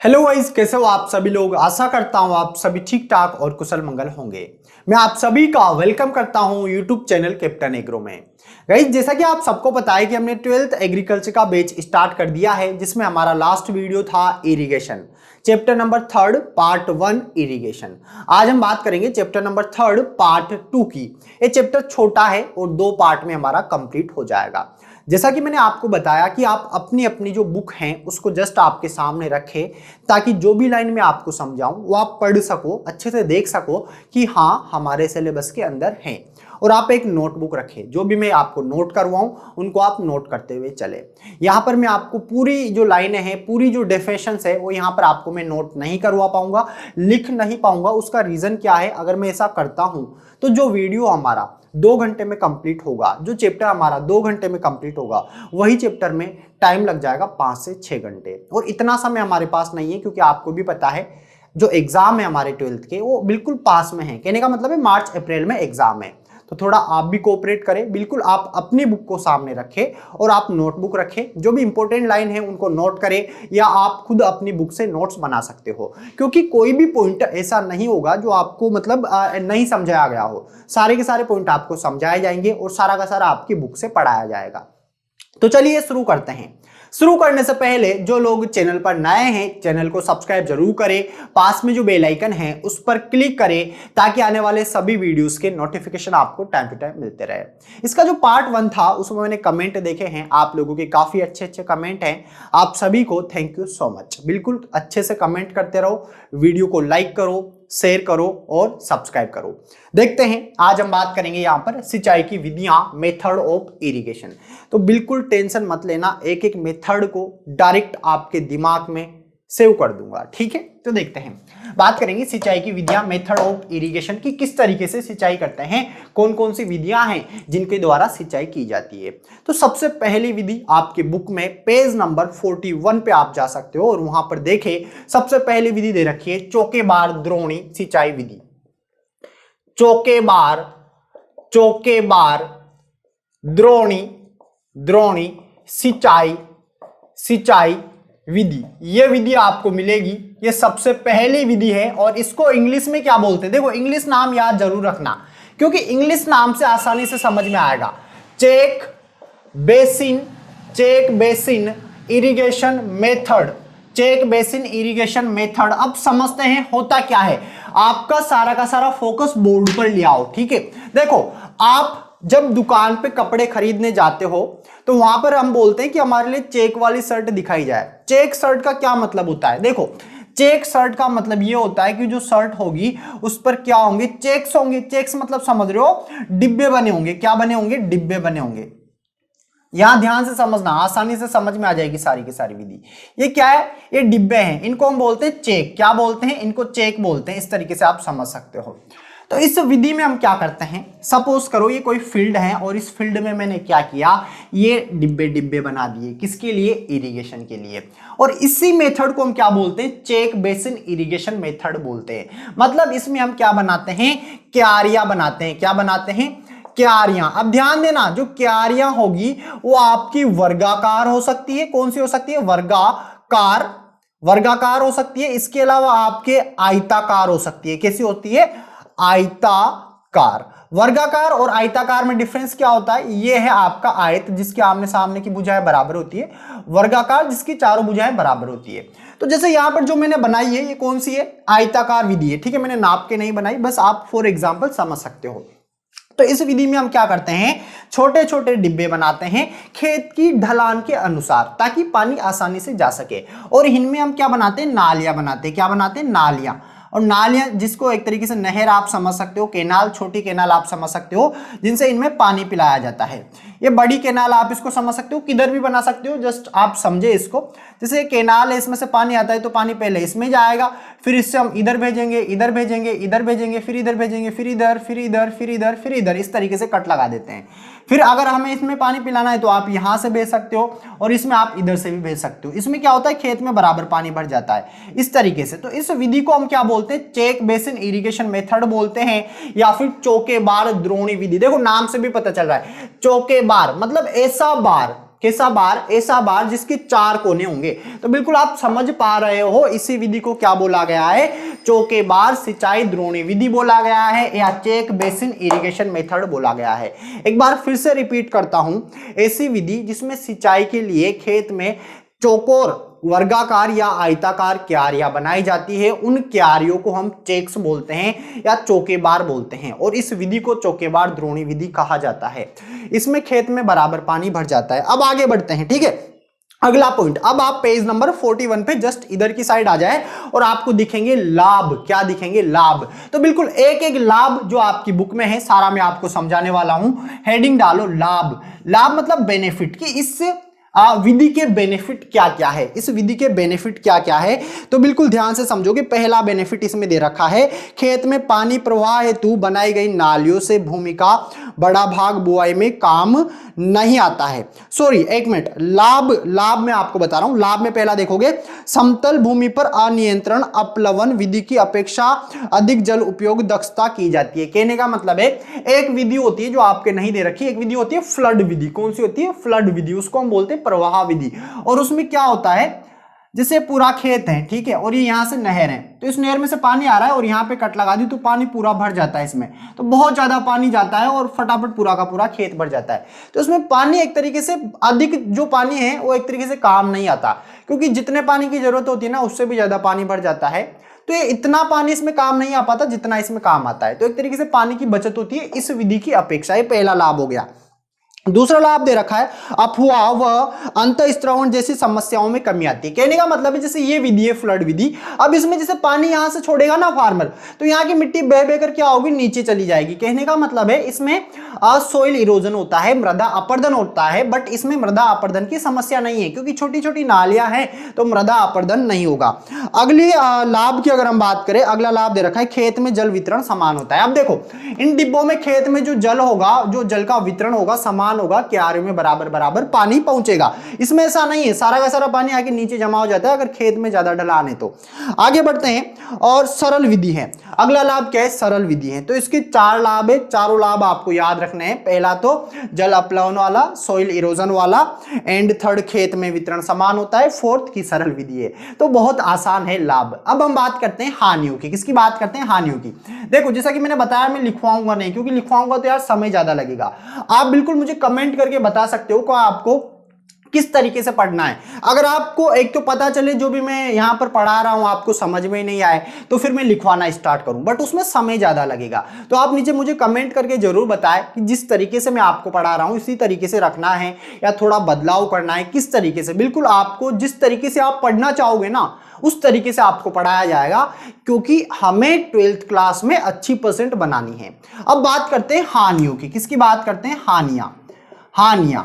Hello guys, कैसे हो आप सभी लोग। आशा करता हूं आप सभी ठीक ठाक और कुशल मंगल होंगे। मैं आप सभी का वेलकम करता हूं यूट्यूब चैनल कैप्टन एग्रो में। गाइस, जैसा कि आप सबको पता है कि हमने 12th एग्रीकल्चर का बैच स्टार्ट कर दिया है, जिसमें हमारा लास्ट वीडियो था irrigation, chapter number 3 part 1 irrigation. आज हम बात करेंगे चैप्टर नंबर 3 पार्ट 2 की। ये चैप्टर छोटा है और 2 पार्ट में हमारा कंप्लीट हो जाएगा। जैसा कि मैंने आपको बताया कि आप अपनी अपनी जो बुक हैं उसको जस्ट आपके सामने रखें, ताकि जो भी लाइन में आपको समझाऊं वो आप पढ़ सको, अच्छे से देख सको कि हाँ हमारे सिलेबस के अंदर हैं। और आप एक नोटबुक रखें, जो भी मैं आपको नोट करवाऊं उनको आप नोट करते हुए चले। यहाँ पर मैं आपको पूरी जो लाइनें हैं, पूरी जो डेफिनेशंस है वो यहाँ पर आपको मैं नोट नहीं करवा पाऊंगा, लिख नहीं पाऊंगा। उसका रीजन क्या है, अगर मैं ऐसा करता हूं तो जो वीडियो हमारा 2 घंटे में कंप्लीट होगा, जो चैप्टर हमारा 2 घंटे में कंप्लीट होगा, वही चैप्टर में टाइम लग जाएगा 5 से 6 घंटे। और इतना समय हमारे पास नहीं है, क्योंकि आपको भी पता है जो एग्जाम है हमारे 12th के वो बिल्कुल पास में है। कहने का मतलब है मार्च अप्रैल में एग्जाम है, तो थोड़ा आप भी कोऑपरेट करें। बिल्कुल आप अपनी बुक को सामने रखें और आप नोटबुक रखें, जो भी इंपॉर्टेंट लाइन है उनको नोट करें, या आप खुद अपनी बुक से नोट्स बना सकते हो, क्योंकि कोई भी पॉइंट ऐसा नहीं होगा जो आपको मतलब नहीं समझाया गया हो। सारे के सारे पॉइंट आपको समझाए जाएंगे और सारा का सारा आपकी बुक से पढ़ाया जाएगा। तो चलिए शुरू करते हैं। शुरू करने से पहले जो लोग चैनल पर नए हैं, चैनल को सब्सक्राइब जरूर करें, पास में जो बेल आइकन है उस पर क्लिक करें, ताकि आने वाले सभी वीडियोस के नोटिफिकेशन आपको टाइम टू टाइम मिलते रहे। इसका जो पार्ट 1 था उसमें मैंने कमेंट देखे हैं, आप लोगों के काफी अच्छे अच्छे कमेंट हैं। आप सभी को थैंक यू सो मच। बिल्कुल अच्छे से कमेंट करते रहो, वीडियो को लाइक करो, शेयर करो और सब्सक्राइब करो। देखते हैं आज हम बात करेंगे यहाँ पर सिंचाई की विधियां, मेथड ऑफ इरिगेशन। तो बिल्कुल टेंशन मत लेना, एक एक मेथड को डायरेक्ट आपके दिमाग में सेव कर दूंगा, ठीक है। तो देखते हैं, बात करेंगे सिंचाई की विधियां, मेथड ऑफ इरिगेशन की, किस तरीके से सिंचाई करते हैं, कौन कौन सी विधियां हैं जिनके द्वारा सिंचाई की जाती है। तो सबसे पहली विधि आपकी बुक में पेज नंबर 41 पे आप जा सकते हो और वहां पर देखें, सबसे पहली विधि दे रखी है चौकेबार द्रोणी सिंचाई विधि। चौकेबार द्रोणी सिंचाई विधि, यह विधि आपको मिलेगी। यह सबसे पहली विधि है और इसको इंग्लिश में क्या बोलते हैं, देखो इंग्लिश नाम याद जरूर रखना, क्योंकि इंग्लिश नाम से आसानी से समझ में आएगा। Check basin irrigation method. अब समझते हैं होता क्या है। आपका सारा का सारा फोकस बोर्ड पर ले आओ, ठीक है। देखो, आप जब दुकान पे कपड़े खरीदने जाते हो तो वहां पर हम बोलते हैं कि हमारे लिए चेक वाली शर्ट दिखाई जाए। चेक शर्ट का क्या मतलब होता है, देखो चेक शर्ट का मतलब ये होता है कि जो शर्ट होगी उस पर क्या होंगे, चेक्स होंगे। चेक्स मतलब समझ रहे हो, डिब्बे बने होंगे। क्या बने होंगे, डिब्बे बने होंगे। यहां ध्यान से समझना, आसानी से समझ में आ जाएगी सारी की सारी विधि। ये क्या है, ये डिब्बे हैं, इनको हम बोलते हैं चेक। क्या बोलते हैं, इनको चेक बोलते हैं। इस तरीके से आप समझ सकते हो। तो इस विधि में हम क्या करते हैं, सपोज करो ये कोई फील्ड है और इस फील्ड में मैंने क्या किया, ये डिब्बे बना दिए, किसके लिए, इरिगेशन के लिए। और इसी मेथड को हम क्या बोलते हैं, चेक बेसिन इरिगेशन मेथड बोलते हैं। मतलब इसमें हम क्या बनाते हैं, क्यारियां बनाते हैं। क्या बनाते हैं, क्यारियां। अब ध्यान देना, जो क्यारियां होगी वो आपकी वर्गाकार हो सकती है। कौन सी हो सकती है, वर्गाकार हो सकती है। इसके अलावा आपके आयताकार हो सकती है। कैसी होती है, आयताकार। वर्गाकार और आयताकार में डिफरेंस क्या होता है, ये है आपका आयत जिसके आमने सामने की भुजाएं बराबर होती है, वर्गाकार जिसकी चारों भुजाएं बराबर होती है। तो जैसे यहां पर जो मैंने बनाई है ये कौन सी है, आयताकार विधि है, ठीक है। मैंने नाप के नहीं बनाई, बस आप फॉर एग्जांपल समझ सकते हो। तो इस विधि में हम क्या करते हैं, छोटे छोटे डिब्बे बनाते हैं खेत की ढलान के अनुसार, ताकि पानी आसानी से जा सके। और इनमें हम क्या बनाते हैं, नालियां बनाते हैं। क्या बनाते हैं, नालियां। और नालियां जिसको एक तरीके से नहर आप समझ सकते हो, केनाल, छोटी केनाल आप समझ सकते हो, जिनसे इनमें पानी पिलाया जाता है। ये बड़ी केनाल आप इसको समझ सकते हो, किधर भी बना सकते हो, जस्ट आप समझे इसको। जैसे केनाल है, इसमें से पानी आता है तो पानी पहले इसमें जाएगा, फिर इससे हम इधर भेजेंगे, इधर भेजेंगे, इधर भेजेंगे, फिर इधर भेजेंगे, फिर इधर, फिर इधर, फिर इधर, फिर इधर, इस तरीके से कट लगा देते हैं। फिर अगर हमें इसमें पानी पिलाना है तो आप यहां से भेज सकते हो और इसमें आप इधर से भी भेज सकते हो। इसमें क्या होता है, खेत में बराबर पानी भर जाता है इस तरीके से। तो इस विधि को हम क्या बोलते हैं, चेक बेसिन इरिगेशन मेथड बोलते हैं, या फिर चौकेबार द्रोणी विधि। देखो नाम से भी पता चल रहा है, चौकेबार मतलब ऐसा बार, कैसा बार? ऐसा बार जिसके 4 कोने होंगे। तो बिल्कुल आप समझ पा रहे हो इसी विधि को क्या बोला गया है? चौकेबार सिंचाई द्रोणी विधि बोला गया है या चेक बेसिन इरिगेशन मेथड बोला गया है। एक बार फिर से रिपीट करता हूं, ऐसी विधि जिसमें सिंचाई के लिए खेत में चौकोर वर्गाकार या आयताकार क्यारियां बनाई जाती है, उन क्यारियों को हम चेक्स बोलते हैं या चौकेबार बोलते हैं और इस विधि को चौकेबार द्रोणी विधि कहा जाता है। इसमें खेत में बराबर पानी भर जाता है। अब आगे बढ़ते हैं, ठीक है। अगला पॉइंट, अब आप पेज नंबर 41 पे जस्ट इधर की साइड आ जाए और आपको दिखेंगे लाभ। क्या दिखेंगे? लाभ। तो बिल्कुल एक एक लाभ जो आपकी बुक में है सारा मैं आपको समझाने वाला हूं। हेडिंग डालो लाभ। लाभ मतलब बेनिफिट, कि इस विधि के बेनिफिट क्या क्या है, इस विधि के बेनिफिट क्या क्या है। तो बिल्कुल ध्यान से समझोगे। पहला बेनिफिट इसमें दे रखा है, खेत में पानी प्रवाह हेतु बनाई गई नालियों से भूमि का बड़ा भाग बुआई में काम नहीं आता है। सॉरी एक मिनट, लाभ में आपको बता रहा हूं। लाभ में पहला देखोगे, समतल भूमि पर अनियंत्रण अपलवन विधि की अपेक्षा अधिक जल उपयोग दक्षता की जाती है। कहने का मतलब है, एक विधि होती है जो आपके नहीं दे रखी, एक विधि होती है फ्लड विधि। कौन सी होती है? फ्लड विधि। उसको हम बोलते हैं प्रवाह विधि। और उसमें क्या होता है, जैसे पूरा खेत है, ठीक है, और ये यहां से नहर है, तो इस नहर में से पानी आ रहा है और यहाँ पे कट लगा दी तो पानी पूरा भर जाता है इसमें, तो बहुत ज्यादा पानी जाता है और फटाफट पूरा का पूरा खेत भर जाता है। तो इसमें पानी एक तरीके से अधिक जो पानी है वो एक तरीके से काम नहीं आता, क्योंकि जितने पानी की जरूरत होती है ना उससे भी ज्यादा पानी भर जाता है। तो ये इतना पानी इसमें काम नहीं आ पाता जितना इसमें काम आता है। तो एक तरीके से पानी की बचत होती है इस विधि की अपेक्षा। ये पहला लाभ हो गया। दूसरा लाभ दे रखा है, अफवाह व अंतःस्त्रवण जैसी समस्याओं में कमी आती है। कहने का मतलब है, जैसे ये विधि है फ्लड विधि, अब इसमें जैसे पानी यहां से छोड़ेगा ना फार्मर, तो यहाँ की मिट्टी बह बह कर क्या होगी? नीचे चली जाएगी। कहने का मतलब है इसमें सॉइल इरोजन होता है, मृदा अपर्दन होता है, बट इसमें मृदा अपर्दन की समस्या नहीं है क्योंकि छोटी छोटी नालियां हैं, तो मृदा अपर्दन नहीं होगा। अगली लाभ की अगर हम बात करें, अगला लाभ दे रखा है, खेत में जल वितरण समान होता है। अब देखो इन डिब्बों में खेत में जो जल होगा, जो जल का वितरण होगा समान होगा, क्यारियों में बराबर बराबर पानी पहुंचेगा। इसमें ऐसा नहीं है सारा का सारा पानी आके नीचे जमा हो जाता है अगर खेत में ज्यादा ढलान है तो। आगे बढ़ते हैं, और सरल विधि है। अगला लाभ क्या है? सरल विधि है। तो इसके 4 लाभ है, चारों लाभ आपको याद रखने हैं। पहला तो जल अपलवन वाला, सॉइल इरोजन वाला, एंड थर्ड खेत में वितरण समान होता है, फोर्थ की सरल विधि है। तो बहुत आसान है लाभ। अब हम बात करते हैं हानियों की। किसकी बात करते हैं? हानियों की। देखो जैसा कि मैंने बताया, मैं लिखवाऊंगा नहीं क्योंकि लिखवाऊंगा तो यार समय ज्यादा लगेगा। आप बिल्कुल मुझे कमेंट करके बता सकते हो कि आपको किस तरीके से पढ़ना है। अगर आपको एक तो पता चले जो भी मैं यहां पर पढ़ा रहा हूं आपको समझ में ही नहीं आए, तो फिर मैं लिखवाना स्टार्ट करूं, बट उसमें समय ज्यादा लगेगा। तो आप नीचे मुझे कमेंट करके जरूर बताएं कि जिस तरीके से मैं आपको पढ़ा रहा हूं इसी तरीके से रखना है या थोड़ा बदलाव करना है, किस तरीके से। बिल्कुल आपको जिस तरीके से आप पढ़ना चाहोगे ना उस तरीके से आपको पढ़ाया जाएगा, क्योंकि हमें 12th क्लास में अच्छी परसेंट बनानी है। अब बात करते हैं हानियों की। किसकी बात करते हैं? हानियां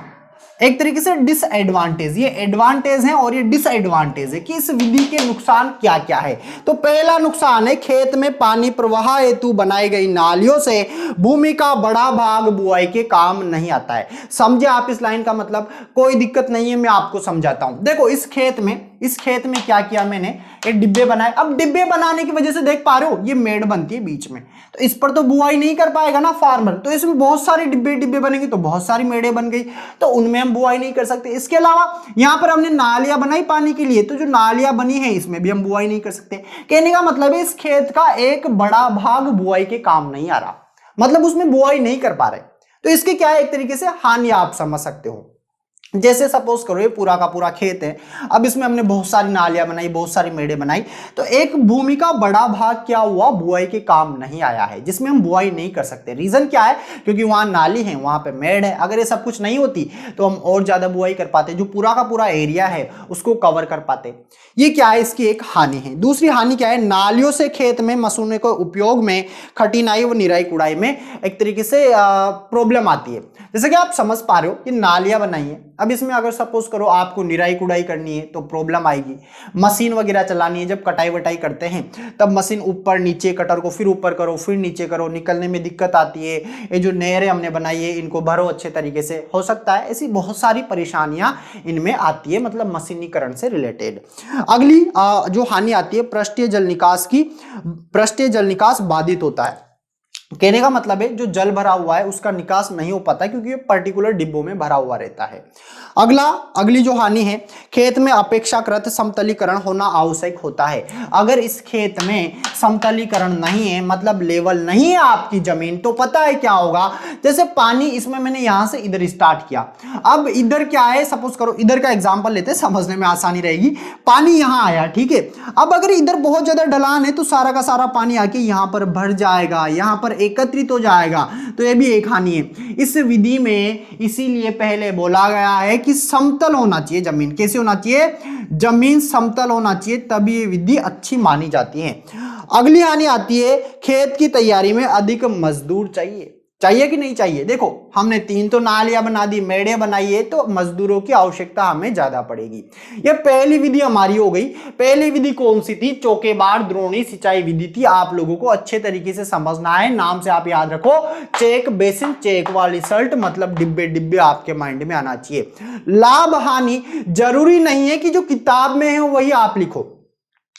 एक तरीके से डिसएडवांटेज। ये एडवांटेज है और ये डिसएडवांटेज है कि इस विधि के नुकसान क्या क्या है। तो पहला नुकसान है, खेत में पानी प्रवाह हेतु बनाई गई नालियों से भूमि का बड़ा भाग बुआई के काम नहीं आता है। समझे आप इस लाइन का मतलब? कोई दिक्कत नहीं है, मैं आपको समझाता हूं। देखो इस खेत में क्या किया मैंने, ये डिब्बे बनाए। अब डिब्बे बनाने की वजह से देख पा रहे हो ये मेड़ बनती है बीच में, तो इस पर तो बुआई नहीं कर पाएगा ना फार्मर, तो इसमें बहुत सारे डिब्बे बनेंगे तो बहुत सारी मेड़े बन गई, तो उनमें हम बुआई नहीं कर सकते। इसके अलावा यहां पर हमने नालियां बनाई पानी के लिए, तो जो नालियां बनी है इसमें भी हम बुआई नहीं कर सकते। कहने का मतलब है इस खेत का एक बड़ा भाग बुआई के काम नहीं आ रहा, मतलब उसमें बुआई नहीं कर पा रहे। तो इसके क्या है, एक तरीके से हानि आप समझ सकते हो। जैसे सपोज करो ये पूरा का पूरा खेत है, अब इसमें हमने बहुत सारी नालियां बनाई, बहुत सारी मेड़े बनाई, तो एक भूमि का बड़ा भाग क्या हुआ, बुआई के काम नहीं आया है, जिसमें हम बुआई नहीं कर सकते। रीजन क्या है? क्योंकि वहां नाली है, वहां पे मेड़ है। अगर ये सब कुछ नहीं होती तो हम और ज्यादा बुआई कर पाते, जो पूरा का पूरा एरिया है उसको कवर कर पाते। ये क्या है, इसकी एक हानि है। दूसरी हानि क्या है, नालियों से खेत में मशीनों के उपयोग में कठिनाई व निराई कुड़ाई में एक तरीके से प्रॉब्लम आती है। जैसे कि आप समझ पा रहे हो कि नालियां बनाई है, अब इसमें अगर सपोज करो आपको निराई कुड़ाई करनी है तो प्रॉब्लम आएगी। मशीन वगैरह चलानी है, जब कटाई वटाई करते हैं तब मशीन ऊपर नीचे, कटर को फिर ऊपर करो फिर नीचे करो, निकलने में दिक्कत आती है। ये जो नहरें हमने बनाई है इनको भरो अच्छे तरीके से, हो सकता है ऐसी बहुत सारी परेशानियां इनमें आती है, मतलब मशीनीकरण से रिलेटेड। अगली जो हानि आती है पृष्ठीय जल निकास की, पृष्ठीय जल निकास बाधित होता है। कहने का मतलब है जो जल भरा हुआ है उसका निकास नहीं हो पाता क्योंकि ये पर्टिकुलर डिब्बों में भरा हुआ रहता है। अगला अगली जो हानि है, खेत में अपेक्षाकृत समतलीकरण होना आवश्यक होता है। अगर इस खेत में समतलीकरण नहीं है, मतलब लेवल नहीं है आपकी जमीन, तो पता है क्या होगा, जैसे पानी इसमें मैंने यहां से इधर स्टार्ट किया, अब इधर क्या है, सपोज करो इधर का एग्जांपल लेते हैं, समझने में आसानी रहेगी। पानी यहां आया, ठीक है, अब अगर इधर बहुत ज्यादा ढलान है तो सारा का सारा पानी आके यहां पर भर जाएगा, यहां पर एकत्रित हो जाएगा, तो ये भी एक हानि है इस विधि में। इसीलिए पहले बोला गया है कि समतल होना चाहिए जमीन। कैसे होना चाहिए, जमीन समतल होना चाहिए, तभी ये विधि अच्छी मानी जाती है। अगली हानि आती है, खेत की तैयारी में अधिक मजदूर चाहिए। चाहिए कि नहीं चाहिए, देखो हमने 3 तो नालियां बना दी, मेड़े बनाई है, तो मजदूरों की आवश्यकता हमें ज्यादा पड़ेगी। ये पहली विधि हमारी हो गई। पहली विधि कौन सी थी, चौकेबार द्रोणी सिंचाई विधि थी। आप लोगों को अच्छे तरीके से समझना है, नाम से आप याद रखो, चेक बेसिन, चेक वाली शर्ट, मतलब डिब्बे डिब्बे आपके माइंड में आना चाहिए। लाभ हानि जरूरी नहीं है कि जो किताब में है वही आप लिखो।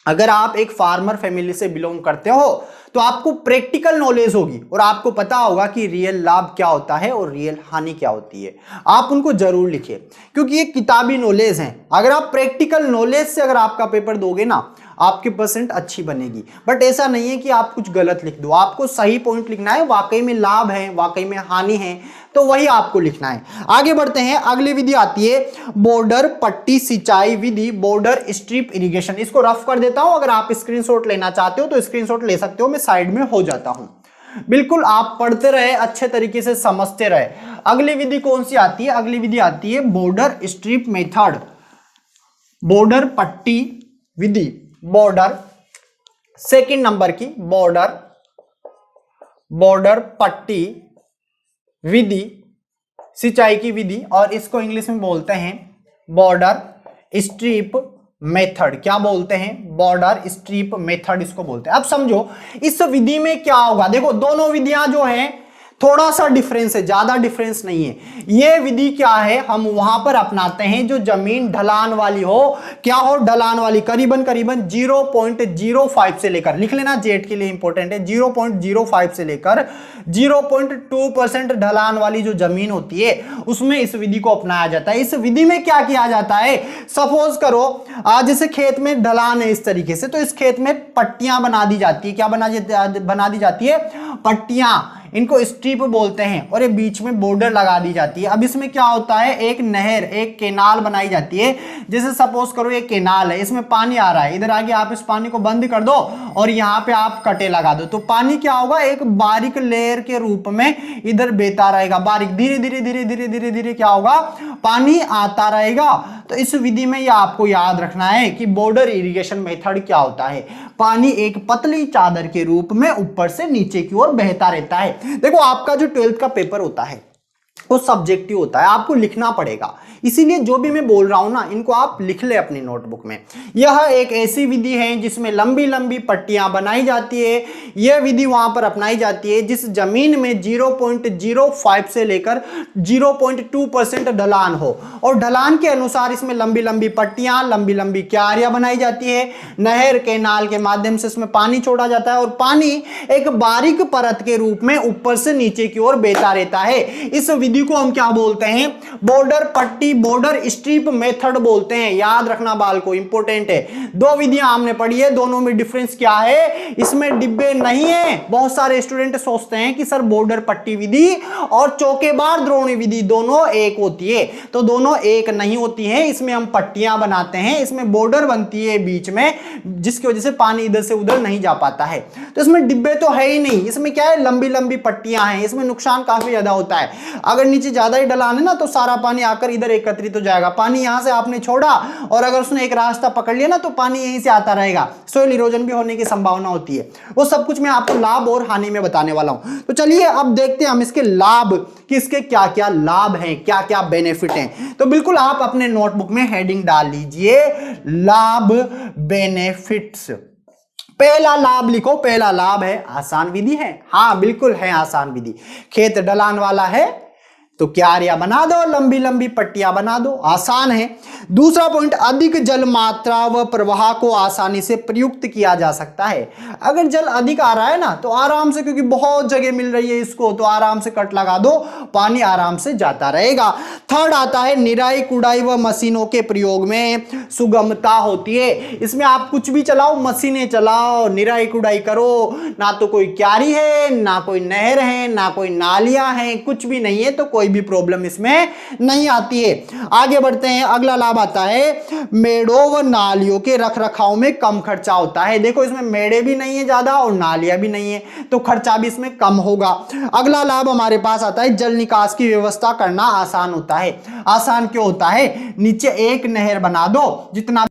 अगर आप एक फार्मर फैमिली से बिलोंग करते हो तो आपको प्रैक्टिकल नॉलेज होगी और आपको पता होगा कि रियल लाभ क्या होता है और रियल हानि क्या होती है। आप उनको जरूर लिखिए, क्योंकि ये किताबी नॉलेज है। अगर आप प्रैक्टिकल नॉलेज से अगर आपका पेपर दोगे ना, आपकी परसेंट अच्छी बनेगी। बट ऐसा नहीं है कि आप कुछ गलत लिख दो, आपको सही पॉइंट लिखना है, वाकई में लाभ है, वाकई में हानि है, तो वही आपको लिखना है। आगे बढ़ते हैं, अगली विधि आती है बॉर्डर पट्टी सिंचाई विधि, बॉर्डर स्ट्रिप इरिगेशन। इसको रफ कर देता हूं, अगर आप स्क्रीनशॉट लेना चाहते हो तो स्क्रीनशॉट ले सकते हो, मैं साइड में हो जाता हूं। बिल्कुल आप पढ़ते रहे, अच्छे तरीके से समझते रहे। अगली विधि कौन सी आती है, अगली विधि आती है बॉर्डर स्ट्रिप मेथड, बॉर्डर पट्टी विधि, बॉर्डर सेकंड नंबर की बॉर्डर पट्टी विधि, सिंचाई की विधि, और इसको इंग्लिश में बोलते हैं बॉर्डर स्ट्रिप मेथड। क्या बोलते हैं, बॉर्डर स्ट्रिप मेथड इसको बोलते हैं। अब समझो इस विधि में क्या होगा, देखो दोनों विधियां जो हैं थोड़ा सा डिफरेंस है, ज्यादा डिफरेंस नहीं है। यह विधि क्या है, हम वहां पर अपनाते हैं जो जमीन ढलान वाली हो, क्या हो, ढलान वाली, करीबन 0.05 से लेकर, लिख लेना जेड के लिए इंपॉर्टेंट है, 0.05 से लेकर 0.2% ढलान वाली जो जमीन होती है उसमें इस विधि को अपनाया जाता है। इस विधि में क्या किया जाता है, सपोज करो आज जैसे खेत में ढलान है इस तरीके से, तो इस खेत में पट्टियां बना दी जाती है। क्या बना दी जाती है, पट्टियां, इनको स्ट्रिप बोलते हैं, और ये बीच में बॉर्डर लगा दी जाती है। अब इसमें क्या होता है, एक नहर, एक केनाल बनाई जाती है। जैसे सपोज करो ये केनाल है, इसमें पानी आ रहा है, इधर आगे आप इस पानी को बंद कर दो और यहाँ पे आप कटे लगा दो, तो पानी क्या होगा, एक बारीक लेयर के रूप में इधर बहता रहेगा, बारीक, धीरे धीरे धीरे धीरे धीरे धीरे क्या होगा, पानी आता रहेगा। तो इस विधि में यह आपको याद रखना है कि बॉर्डर इरिगेशन मेथड क्या होता है, पानी एक पतली चादर के रूप में ऊपर से नीचे की ओर बहता रहता है। देखो आपका जो 12th का पेपर होता है वो सब्जेक्टिव होता है, आपको लिखना पड़ेगा, इसीलिए जो भी मैं बोल रहा हूं ना इनको आप लिख ले अपनी नोटबुक में। यह एक ऐसी विधि है जिसमें लंबी लंबी पट्टियां बनाई जाती है। यह विधि वहां पर अपनाई जाती है जिस जमीन में 0.05 से लेकर 0.2% ढलान हो, और ढलान के अनुसार इसमें लंबी लंबी पट्टियां, लंबी लंबी क्यारियां बनाई जाती है। नहर केनाल के माध्यम से इसमें पानी छोड़ा जाता है और पानी एक बारीक परत के रूप में ऊपर से नीचे की ओर बहता रहता है। इस विधि को हम क्या बोलते हैं, बॉर्डर पट्टी, बॉर्डर स्ट्रिप मेथड बोलते हैं। याद रखना बालको, इंपॉर्टेंट है। दो विधियां हमने पढ़ी है, दोनों में डिफरेंस क्या है, इसमें डिब्बे नहीं है। बहुत सारे स्टूडेंट सोचते हैं कि सर बॉर्डर पट्टी विधि और चौकेबार द्रोणी विधि दोनों एक होती है, तो दोनों एक नहीं होती है। इसमें हम पट्टियां बनाते हैं, इसमें बॉर्डर बनती है बीच में, जिसकी वजह से पानी इधर से उधर नहीं जा पाता है। तो इसमें डिब्बे तो है ही नहीं, इसमें क्या है, लंबी लंबी पट्टियां हैं। इसमें नुकसान काफी ज्यादा होता है, अगर नीचे ज्यादा ही ढलान है ना तो सारा पानी आकर इधर एकत्रित हो जाएगा। पानी यहां से आपने छोड़ा और अगर उसने एक रास्ता पकड़ लिया ना तो पानी यहीं से आता रहेगा, सोइल इरोजन भी होने की संभावना होती है। वो सब कुछ मैं आपको लाभ और हानि में बताने वाला हूं। तो चलिए अब देखते हैं हम इसके लाभ, कि इसके क्या क्या लाभ हैं, क्या क्या बेनिफिट हैं। तो बिल्कुल आप अपने नोटबुक में हेडिंग डाल लीजिए, लाभ बेनिफिट्स। पहला लाभ लिखो, पहला लाभ है आसान विधि है। हाँ बिल्कुल है आसान विधि। खेत ढलान वाला है, तो क्यारियां बना दो, लंबी लंबी पट्टियां बना दो, आसान है। दूसरा पॉइंट, अधिक जल मात्रा व प्रवाह को आसानी से प्रयुक्त किया जा सकता है। अगर जल अधिक आ रहा है ना तो आराम से, क्योंकि बहुत जगह मिल रही है इसको, तो आराम से कट लगा दो, पानी आराम से जाता रहेगा। थर्ड आता है, निराई कुड़ाई व मशीनों के प्रयोग में सुगमता होती है। इसमें आप कुछ भी चलाओ, मशीनें चलाओ, निराई कुड़ाई करो, ना तो कोई क्यारी है, ना कोई नहर है, ना कोई नालियां हैं, कुछ भी नहीं है, तो कोई भी प्रॉब्लम इसमें नहीं आती है। आगे बढ़ते हैं, अगला लाभ आता है, मेड़ों व नालियों के रखरखाव में कम खर्चा होता है। देखो इसमें मेड़े भी नहीं है ज्यादा और नालियां भी नहीं है, तो खर्चा भी इसमें कम होगा। अगला लाभ हमारे पास आता है, जल निकास की व्यवस्था करना आसान होता है। आसान क्यों होता है? नीचे एक नहर बना दो, जितना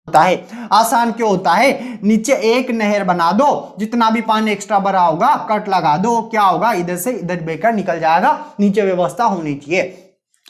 होता है। आसान क्यों होता है? नीचे एक नहर बना दो, जितना भी पानी एक्स्ट्रा भरा होगा कट लगा दो, क्या होगा, इधर से इधर बहकर निकल जाएगा। नीचे व्यवस्था होनी चाहिए।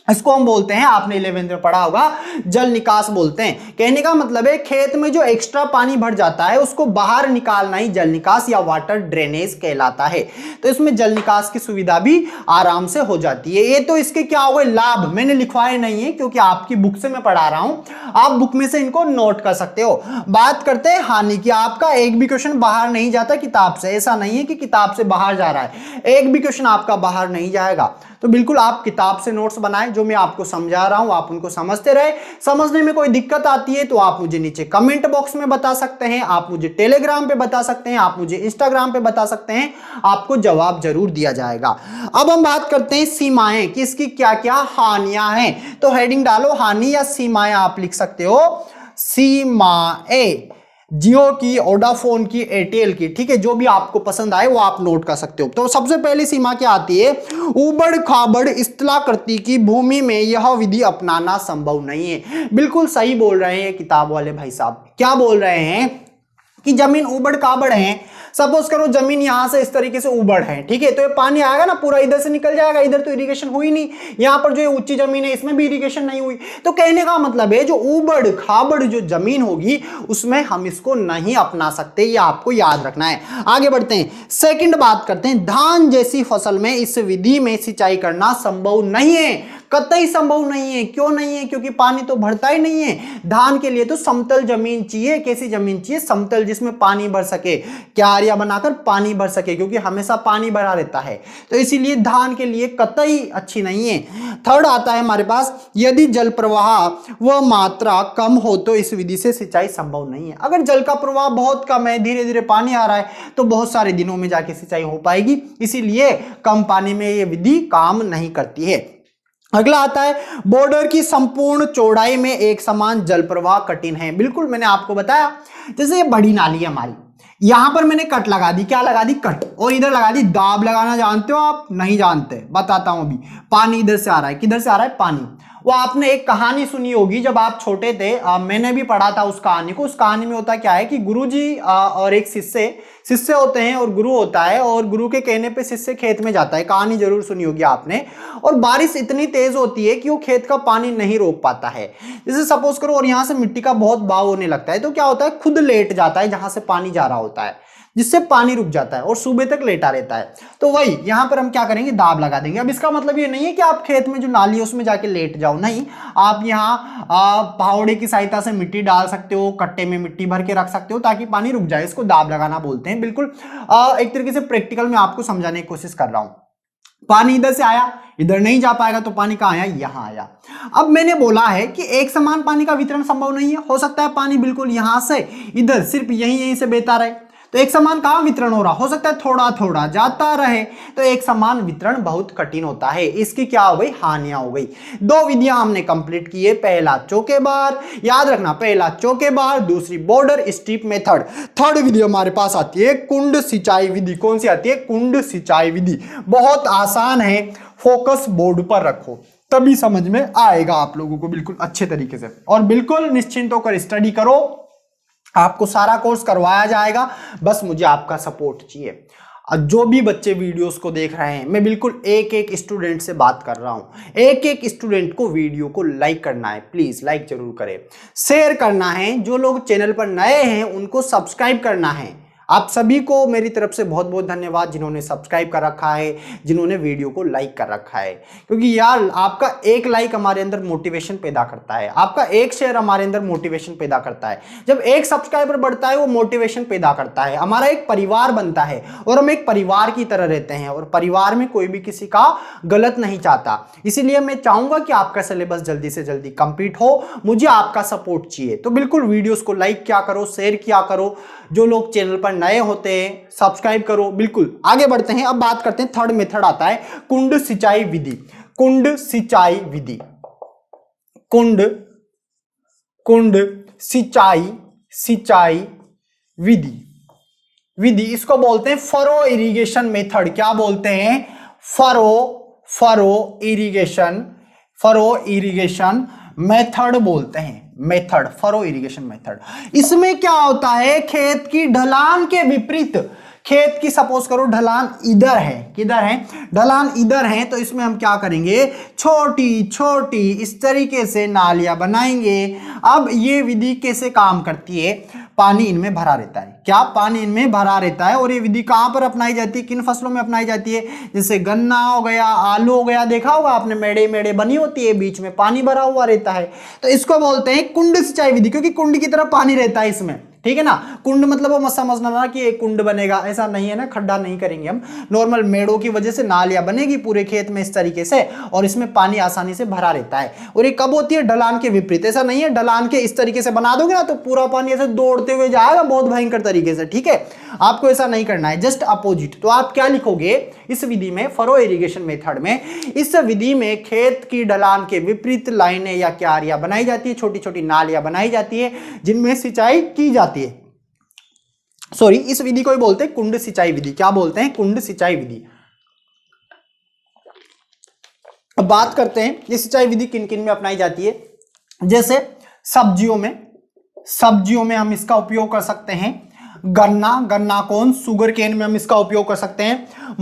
इसको हम बोलते हैं, आपने 11th में पढ़ा होगा, जल निकास बोलते हैं। कहने का मतलब है, खेत में जो एक्स्ट्रा पानी भर जाता है उसको बाहर निकालना ही जल निकास या वाटर ड्रेनेज कहलाता है। तो इसमें जल निकास की सुविधा भी आराम से हो जाती है। ये तो इसके क्या हो गए लाभ, मैंने लिखवाए नहीं है क्योंकि आपकी बुक से मैं पढ़ा रहा हूं, आप बुक में से इनको नोट कर सकते हो। बात करते हैं हानि की। आपका एक भी क्वेश्चन बाहर नहीं जाता किताब से, ऐसा नहीं है कि किताब से बाहर जा रहा है, एक भी क्वेश्चन आपका बाहर नहीं जाएगा। तो बिल्कुल आप किताब से नोट्स बनाएं, जो मैं आपको समझा रहा हूं आप उनको समझते रहे। समझने में कोई दिक्कत आती है तो आप मुझे नीचे कमेंट बॉक्स में बता सकते हैं, आप मुझे टेलीग्राम पे बता सकते हैं, आप मुझे इंस्टाग्राम पे बता सकते हैं, आपको जवाब जरूर दिया जाएगा। अब हम बात करते हैं सीमाएं कि इसकी क्या क्या हानियां हैं। तो हेडिंग डालो हानि या सीमाएं, आप लिख सकते हो सीमाएं, जियो की, वोडाफोन की, एयरटेल की, ठीक है, जो भी आपको पसंद आए वो आप नोट कर सकते हो। तो सबसे पहली सीमा क्या आती है, उबड़ खाबड़ स्थलाकृति की भूमि में यह विधि अपनाना संभव नहीं है। बिल्कुल सही बोल रहे हैं किताब वाले भाई साहब। क्या बोल रहे हैं कि जमीन उबड़ खाबड़ है। सपोज करो जमीन यहां से इस तरीके से उबड़ है, ठीक है, तो ये पानी आएगा ना पूरा इधर से निकल जाएगा, इधर तो इरिगेशन हुई नहीं, यहां पर जो ये ऊंची जमीन है इसमें भी इरिगेशन नहीं हुई। तो कहने का मतलब है, जो उबड़ खाबड़ जो जमीन होगी उसमें हम इसको नहीं अपना सकते, ये आपको याद रखना है। आगे बढ़ते हैं, सेकंड बात करते हैं, धान जैसी फसल में इस विधि में सिंचाई करना संभव नहीं है। कतई संभव नहीं है। क्यों नहीं है? क्योंकि पानी तो भरता ही नहीं है। धान के लिए तो समतल जमीन चाहिए। कैसी जमीन चाहिए? समतल, जिसमें पानी भर सके, क्यारियां बनाकर पानी भर सके, क्योंकि हमेशा पानी भरा रहता है। तो इसीलिए धान के लिए कतई अच्छी नहीं है। थर्ड आता है हमारे पास, यदि जल प्रवाह व मात्रा कम हो तो इस विधि से सिंचाई संभव नहीं है। अगर जल का प्रवाह बहुत कम है, धीरे धीरे पानी आ रहा है, तो बहुत सारे दिनों में जाके सिंचाई हो पाएगी। इसीलिए कम पानी में यह विधि काम नहीं करती है। अगला आता है, बॉर्डर की संपूर्ण चौड़ाई में एक समान जल प्रवाह कठिन है। बिल्कुल मैंने आपको बताया, जैसे ये बड़ी नाली है हमारी, यहां पर मैंने कट लगा दी, क्या लगा दी? कट। और इधर लगा दी दाब। लगाना जानते हो आप? नहीं जानते, बताता हूं अभी। पानी इधर से आ रहा है, किधर से आ रहा है? पानी। वो आपने एक कहानी सुनी होगी जब आप छोटे थे, मैंने भी पढ़ा था उस कहानी को। उस कहानी में होता क्या है कि गुरुजी और एक शिष्य होते हैं और गुरु होता है, और गुरु के कहने पे शिष्य खेत में जाता है। कहानी जरूर सुनी होगी आपने। और बारिश इतनी तेज होती है कि वो खेत का पानी नहीं रोक पाता है। जैसे सपोज करो, और यहाँ से मिट्टी का बहुत बहाव होने लगता है, तो क्या होता है, खुद लेट जाता है जहां से पानी जा रहा होता है, जिससे पानी रुक जाता है और सुबह तक लेटा रहता है। तो वही यहां पर हम क्या करेंगे, दाब लगा देंगे। अब इसका मतलब ये नहीं है कि आप खेत में जो नाली है उसमें जाके लेट जाओ, नहीं। आप यहाँ फावड़े की सहायता से मिट्टी डाल सकते हो, कट्टे में मिट्टी भर के रख सकते हो ताकि पानी रुक जाए। इसको दाब लगाना बोलते हैं। बिल्कुल एक तरीके से प्रैक्टिकल में आपको समझाने की कोशिश कर रहा हूं। पानी इधर से आया, इधर नहीं जा पाएगा, तो पानी कहां आया? यहां आया। अब मैंने बोला है कि एक समान पानी का वितरण संभव नहीं है। हो सकता है पानी बिल्कुल यहां से इधर सिर्फ यहीं से बहता रहे, तो एक समान कहां वितरण हो रहा? हो सकता है थोड़ा थोड़ा जाता रहे, तो एक समान वितरण बहुत कठिन होता है। इसकी क्या हो गई? हानियां हो गई। दो विधियां हमने कंप्लीट की है। पहला चौकेबार, याद रखना, पहला चौकेबार, दूसरी बॉर्डर स्ट्रिप मेथड। थर्ड विधि हमारे पास आती है कुंड सिंचाई विधि। कौन सी आती है? कुंड सिंचाई विधि। बहुत आसान है, फोकस बोर्ड पर रखो तभी समझ में आएगा आप लोगों को बिल्कुल अच्छे तरीके से। और बिल्कुल निश्चिंत होकर स्टडी करो, आपको सारा कोर्स करवाया जाएगा, बस मुझे आपका सपोर्ट चाहिए। जो भी बच्चे वीडियोस को देख रहे हैं, मैं बिल्कुल एक एक स्टूडेंट से बात कर रहा हूं। एक एक स्टूडेंट को वीडियो को लाइक करना है, प्लीज लाइक जरूर करें, शेयर करना है। जो लोग चैनल पर नए हैं उनको सब्सक्राइब करना है। आप सभी को मेरी तरफ से बहुत बहुत धन्यवाद, जिन्होंने सब्सक्राइब कर रखा है, जिन्होंने वीडियो को लाइक कर रखा है, क्योंकि यार आपका एक लाइक हमारे अंदर मोटिवेशन पैदा करता है, आपका एक शेयर हमारे अंदर मोटिवेशन पैदा करता है। जब एक सब्सक्राइबर बढ़ता है वो मोटिवेशन पैदा करता है, हमारा एक परिवार बनता है और हम एक परिवार की तरह रहते हैं, और परिवार में कोई भी किसी का गलत नहीं चाहता। इसीलिए मैं चाहूंगा कि आपका सिलेबस जल्दी से जल्दी कंप्लीट हो, मुझे आपका सपोर्ट चाहिए। तो बिल्कुल वीडियोस को लाइक किया करो, शेयर किया करो, जो लोग चैनल पर नए होते हैं सब्सक्राइब करो। बिल्कुल आगे बढ़ते हैं, अब बात करते हैं थर्ड मेथड आता है कुंड सिंचाई विधि। कुंड सिंचाई विधि, कुंड सिंचाई विधि इसको बोलते हैं फरो इरिगेशन मेथड। क्या बोलते हैं? फरो इरिगेशन मेथड बोलते हैं। Method, furrow irrigation method. इसमें क्या होता है, खेत की ढलान के विपरीत, खेत की सपोज करो ढलान इधर है, किधर है? ढलान इधर है, तो इसमें हम क्या करेंगे, छोटी छोटी इस तरीके से नालियां बनाएंगे। अब ये विधि कैसे काम करती है? पानी इनमें भरा रहता है। क्या? पानी इनमें भरा रहता है। और ये विधि कहां पर अपनाई जाती है, किन फसलों में अपनाई जाती है? जैसे गन्ना हो गया, आलू हो गया, देखा होगा आपने, मेड़े मेड़े बनी होती है, बीच में पानी भरा हुआ रहता है, तो इसको बोलते हैं कुंड सिंचाई विधि, क्योंकि कुंड की तरह पानी रहता है इसमें। ठीक है ना? कुंड मतलब वो मत समझना ना कि एक कुंड बनेगा, ऐसा नहीं है ना, खड्डा नहीं करेंगे हम, नॉर्मल मेड़ों की वजह से नालियां बनेगी पूरे खेत में इस तरीके से, और इसमें पानी आसानी से भरा रहता है। और ये कब होती है? ढलान के विपरीत। ऐसा नहीं है ढलान के इस तरीके से बना दोगे ना तो पूरा पानी ऐसे दौड़ते हुए जाएगा बहुत भयंकर तरीके से। ठीक है, आपको ऐसा नहीं करना है, जस्ट अपोजिट। तो आप क्या लिखोगे इस विधि में, फरो इरिगेशन मेथड में, इस विधि में खेत की ढलान के विपरीत लाइनें या क्यारियां बनाई जाती है, छोटी छोटी नालियां बनाई जाती है जिनमें सिंचाई की जाती है। सॉरी, इस विधि को ही बोलते हैं कुंड सिंचाई विधि। क्या बोलते हैं? कुंड सिंचाई विधि। अब बात करते हैं ये सिंचाई विधि किन किन में अपनाई जाती है। जैसे सब्जियों में हम इसका उपयोग कर सकते हैं। गन्ना कौन, शुगर केन में हम इसका उपयोग कर सकते हैं।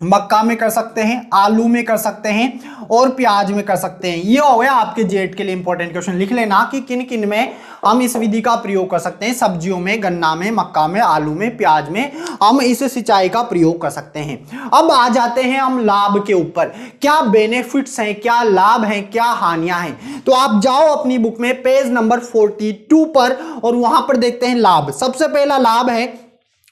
मक्का में कर सकते हैं, आलू में कर सकते हैं, और प्याज में कर सकते हैं। ये हो गया आपके जेट के लिए इंपॉर्टेंट क्वेश्चन। लिख लेना कि किन किन में हम इस विधि का प्रयोग कर सकते हैं। सब्जियों में, गन्ना में, मक्का में, आलू में, प्याज में हम इस सिंचाई का प्रयोग कर सकते हैं। अब आ जाते हैं हम लाभ के ऊपर। क्या बेनिफिट्स हैं, क्या लाभ हैं, क्या हानियां हैं? तो आप जाओ अपनी बुक में पेज नंबर 42 पर, और वहां पर देखते हैं लाभ। सबसे पहला लाभ है